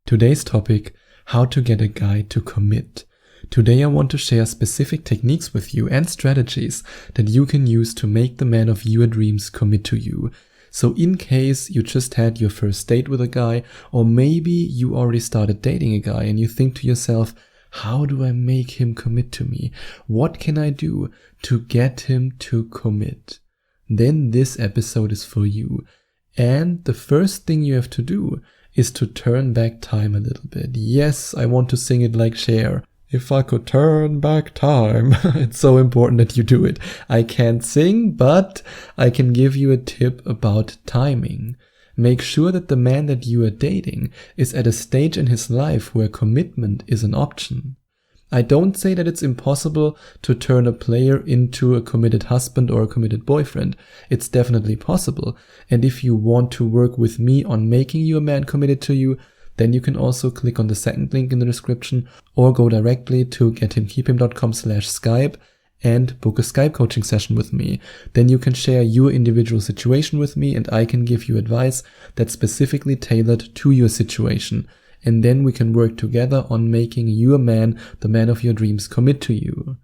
Today's topic, how to get a guy to commit. Today I want to share specific techniques with you and strategies that you can use to make the man of your dreams commit to you. So in case you just had your first date with a guy, or maybe you already started dating a guy and you think to yourself, how do I make him commit to me? What can I do to get him to commit? Then this episode is for you. And the first thing you have to do is to turn back time a little bit. Yes, I want to sing it like Cher. If I could turn back time. It's so important that you do it. I can't sing, but I can give you a tip about timing. Make sure that the man that you are dating is at a stage in his life where commitment is an option. I don't say that it's impossible to turn a player into a committed husband or a committed boyfriend. It's definitely possible. And if you want to work with me on making your man committed to you, then you can also click on the second link in the description or go directly to gethimkeephim.com/Skype and book a Skype coaching session with me. Then you can share your individual situation with me and I can give you advice that's specifically tailored to your situation. And then we can work together on making your man, the man of your dreams, commit to you.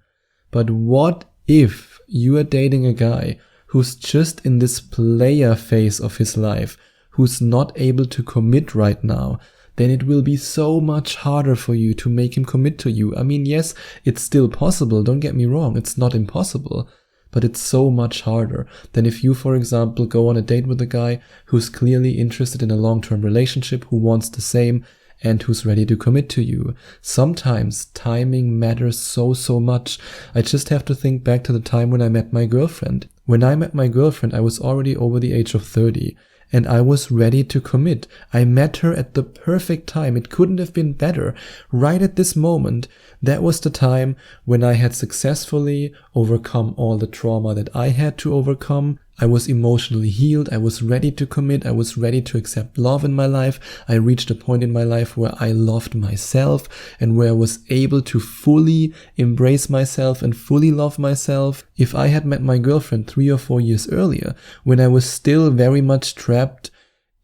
But what if you are dating a guy who's just in this player phase of his life, who's not able to commit right now? Then it will be so much harder for you to make him commit to you. I mean, yes, it's still possible. Don't get me wrong. It's not impossible. But it's so much harder than if you, for example, go on a date with a guy who's clearly interested in a long-term relationship, who wants the same, and who's ready to commit to you. Sometimes timing matters so much. I just have to think back to the time when I met my girlfriend. When I met my girlfriend, I was already over the age of 30. And I was ready to commit. I met her at the perfect time. It couldn't have been better. Right at this moment, that was the time when I had successfully overcome all the trauma that I had to overcome. I was emotionally healed. I was ready to commit. I was ready to accept love in my life. I reached a point in my life where I loved myself and where I was able to fully embrace myself and fully love myself. If I had met my girlfriend 3 or 4 years earlier, when I was still very much trapped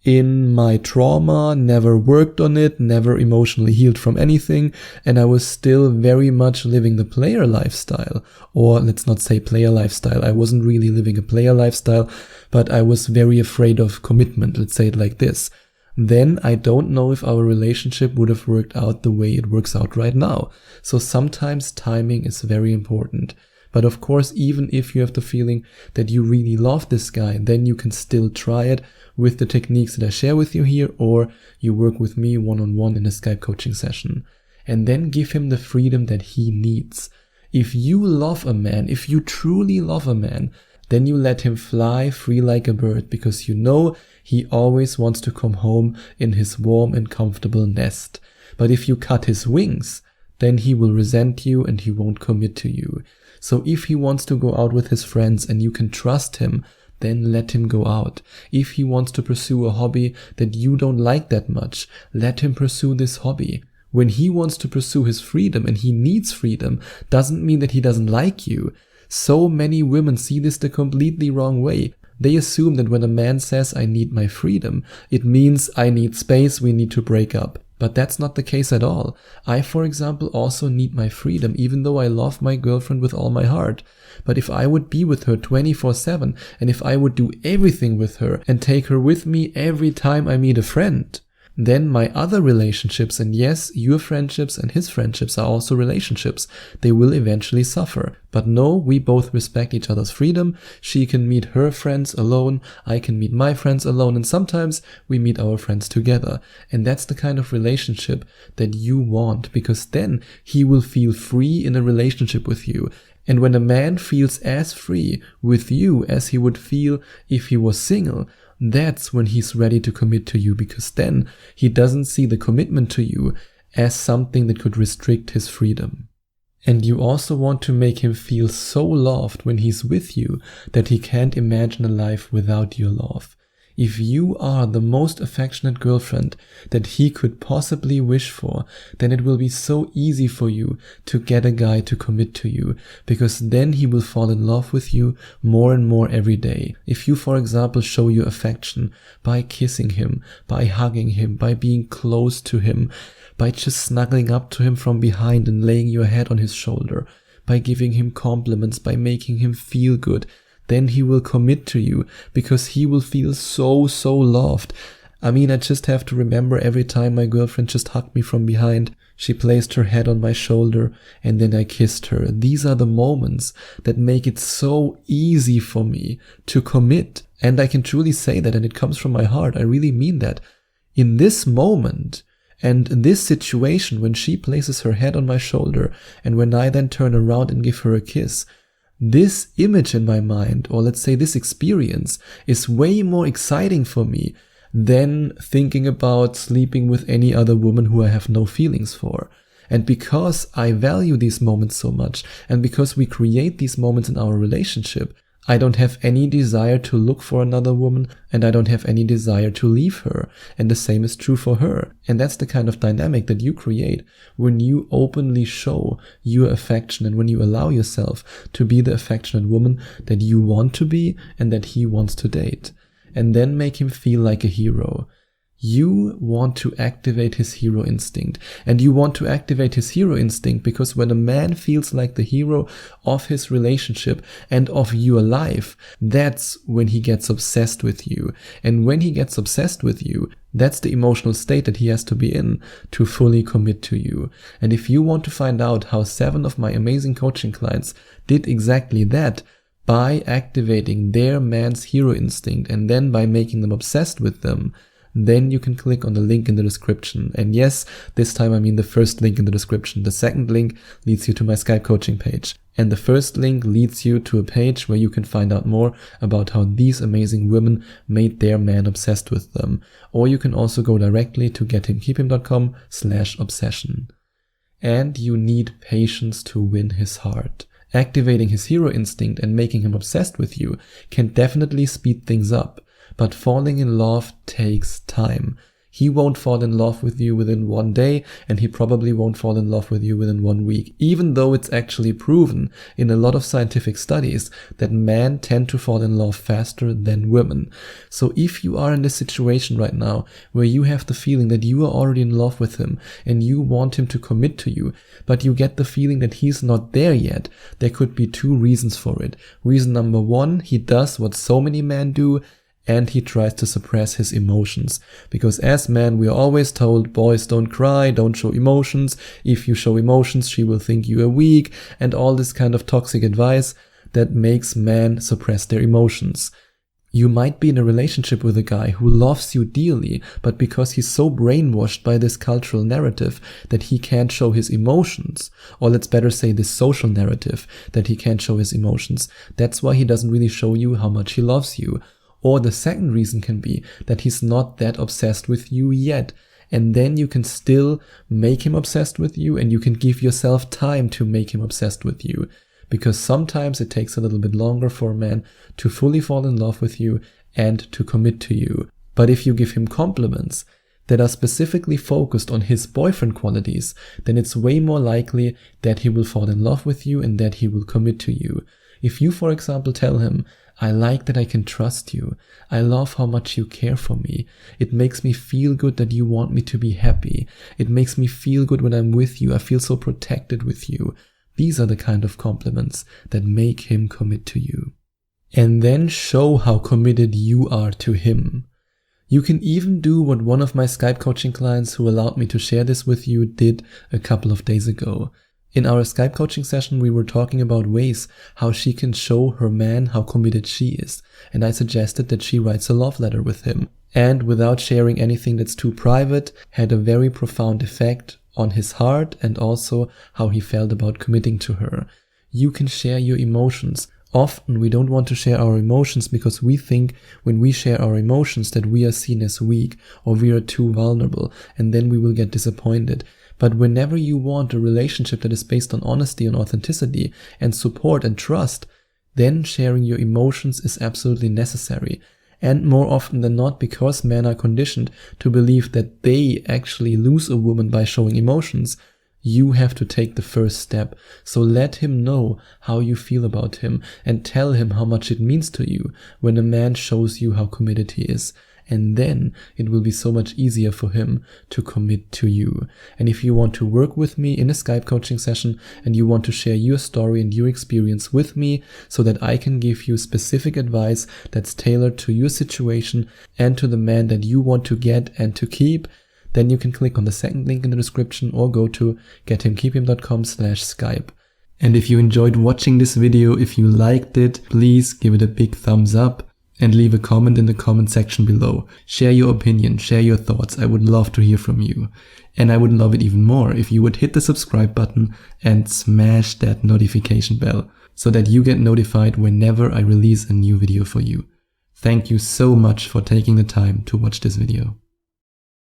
in my trauma, never worked on it, never emotionally healed from anything, and I was still very much living the player lifestyle, or let's not say player lifestyle, I wasn't really living a player lifestyle, but I was very afraid of commitment, let's say it like this, then I don't know if our relationship would have worked out the way it works out right now. So sometimes timing is very important. But of course, even if you have the feeling that you really love this guy, then you can still try it with the techniques that I share with you here, or you work with me one-on-one in a Skype coaching session. And then give him the freedom that he needs. If you love a man, if you truly love a man, then you let him fly free like a bird, because you know he always wants to come home in his warm and comfortable nest. But if you cut his wings, then he will resent you and he won't commit to you. So if he wants to go out with his friends and you can trust him, then let him go out. If he wants to pursue a hobby that you don't like that much, let him pursue this hobby. When he wants to pursue his freedom and he needs freedom, doesn't mean that he doesn't like you. So many women see this the completely wrong way. They assume that when a man says, I need my freedom, it means I need space, we need to break up. But that's not the case at all. I, for example, also need my freedom, even though I love my girlfriend with all my heart. But if I would be with her 24/7, and if I would do everything with her and take her with me every time I meet a friend, then my other relationships, and yes, your friendships and his friendships are also relationships, they will eventually suffer. But no, we both respect each other's freedom. She can meet her friends alone, I can meet my friends alone, and sometimes we meet our friends together. And that's the kind of relationship that you want, because then he will feel free in a relationship with you. And when a man feels as free with you as he would feel if he was single, that's when he's ready to commit to you, because then he doesn't see the commitment to you as something that could restrict his freedom. And you also want to make him feel so loved when he's with you that he can't imagine a life without your love. If you are the most affectionate girlfriend that he could possibly wish for, then it will be so easy for you to get a guy to commit to you, because then he will fall in love with you more and more every day. If you, for example, show your affection by kissing him, by hugging him, by being close to him, by just snuggling up to him from behind and laying your head on his shoulder, by giving him compliments, by making him feel good, then he will commit to you because he will feel so loved. I mean, I just have to remember every time my girlfriend just hugged me from behind, she placed her head on my shoulder and then I kissed her. These are the moments that make it so easy for me to commit. And I can truly say that, and it comes from my heart. I really mean that. In this moment and this situation, when she places her head on my shoulder and when I then turn around and give her a kiss, this image in my mind, or let's say this experience, is way more exciting for me than thinking about sleeping with any other woman who I have no feelings for. And because I value these moments so much, and because we create these moments in our relationship, I don't have any desire to look for another woman, and I don't have any desire to leave her. And the same is true for her. And that's the kind of dynamic that you create when you openly show your affection and when you allow yourself to be the affectionate woman that you want to be and that he wants to date. And then make him feel like a hero. You want to activate his hero instinct. And you want to activate his hero instinct because when a man feels like the hero of his relationship and of your life, that's when he gets obsessed with you. And when he gets obsessed with you, that's the emotional state that he has to be in to fully commit to you. And if you want to find out how 7 of my amazing coaching clients did exactly that, by activating their man's hero instinct and then by making them obsessed with them, then you can click on the link in the description. And yes, this time I mean the first link in the description. The second link leads you to my Skype coaching page. And the first link leads you to a page where you can find out more about how these amazing women made their man obsessed with them. Or you can also go directly to gethimkeephim.com/obsession. And you need patience to win his heart. Activating his hero instinct and making him obsessed with you can definitely speed things up. But falling in love takes time. He won't fall in love with you within 1 day, and he probably won't fall in love with you within 1 week, even though it's actually proven in a lot of scientific studies that men tend to fall in love faster than women. So if you are in this situation right now where you have the feeling that you are already in love with him and you want him to commit to you, but you get the feeling that he's not there yet, there could be 2 reasons for it. Reason number 1, he does what so many men do, and he tries to suppress his emotions. Because as men, we are always told, boys don't cry, don't show emotions. If you show emotions, she will think you are weak, and all this kind of toxic advice that makes men suppress their emotions. You might be in a relationship with a guy who loves you dearly, but because he's so brainwashed by this cultural narrative that he can't show his emotions, or let's better say this social narrative that he can't show his emotions, that's why he doesn't really show you how much he loves you. Or the second reason can be that he's not that obsessed with you yet. And then you can still make him obsessed with you, and you can give yourself time to make him obsessed with you. Because sometimes it takes a little bit longer for a man to fully fall in love with you and to commit to you. But if you give him compliments that are specifically focused on his boyfriend qualities, then it's way more likely that he will fall in love with you and that he will commit to you. If you, for example, tell him, I like that I can trust you. I love how much you care for me. It makes me feel good that you want me to be happy. It makes me feel good when I'm with you. I feel so protected with you. These are the kind of compliments that make him commit to you. And then show how committed you are to him. You can even do what one of my Skype coaching clients who allowed me to share this with you did a couple of days ago. In our Skype coaching session, we were talking about ways how she can show her man how committed she is, and I suggested that she writes a love letter with him, and without sharing anything that's too private, had a very profound effect on his heart and also how he felt about committing to her. You can share your emotions. Often we don't want to share our emotions because we think when we share our emotions that we are seen as weak or we are too vulnerable, and then we will get disappointed. But whenever you want a relationship that is based on honesty and authenticity and support and trust, then sharing your emotions is absolutely necessary. And more often than not, because men are conditioned to believe that they actually lose a woman by showing emotions, you have to take the first step. So let him know how you feel about him and tell him how much it means to you when a man shows you how committed he is. And then it will be so much easier for him to commit to you. And if you want to work with me in a Skype coaching session and you want to share your story and your experience with me so that I can give you specific advice that's tailored to your situation and to the man that you want to get and to keep, then you can click on the second link in the description or go to gethimkeephim.com/Skype. And if you enjoyed watching this video, if you liked it, please give it a big thumbs up and leave a comment in the comment section below. Share your opinion, share your thoughts. I would love to hear from you. And I would love it even more if you would hit the subscribe button and smash that notification bell so that you get notified whenever I release a new video for you. Thank you so much for taking the time to watch this video.